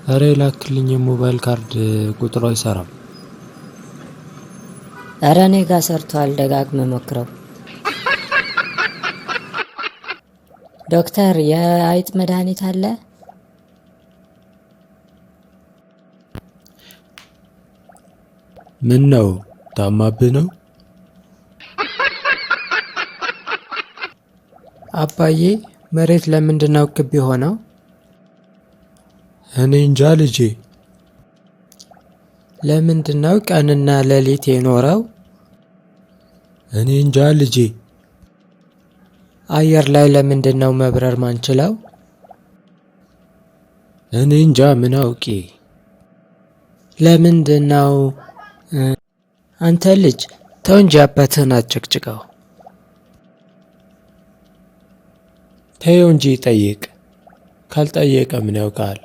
ኧረ የላክልኝ የሞባይል ካርድ ቁጥሩ አይሰራም። ኧረ እኔ ጋ ሰርቷል፣ ደጋግመህ ሞክረው። ዶክተር የአይጥ መድኃኒት አለ? ምን ነው ታማብህ ነው? አባዬ መሬት ለምንድነው ክብ የሆነው? እኔ እንጃ ልጄ። ለምንድነው ቀንና ሌሊት የኖረው? እኔ እንጃ ልጄ። አየር ላይ ለምንድነው መብረር ማንችለው? እኔ እንጃ ምን አውቄ። ለምንድነው አንተ ልጅ ተው እንጂ አባትህን አትጨቅጭቀው። ተይው እንጂ ጠይቅ። ካልጠየቀ ምን ያውቃል?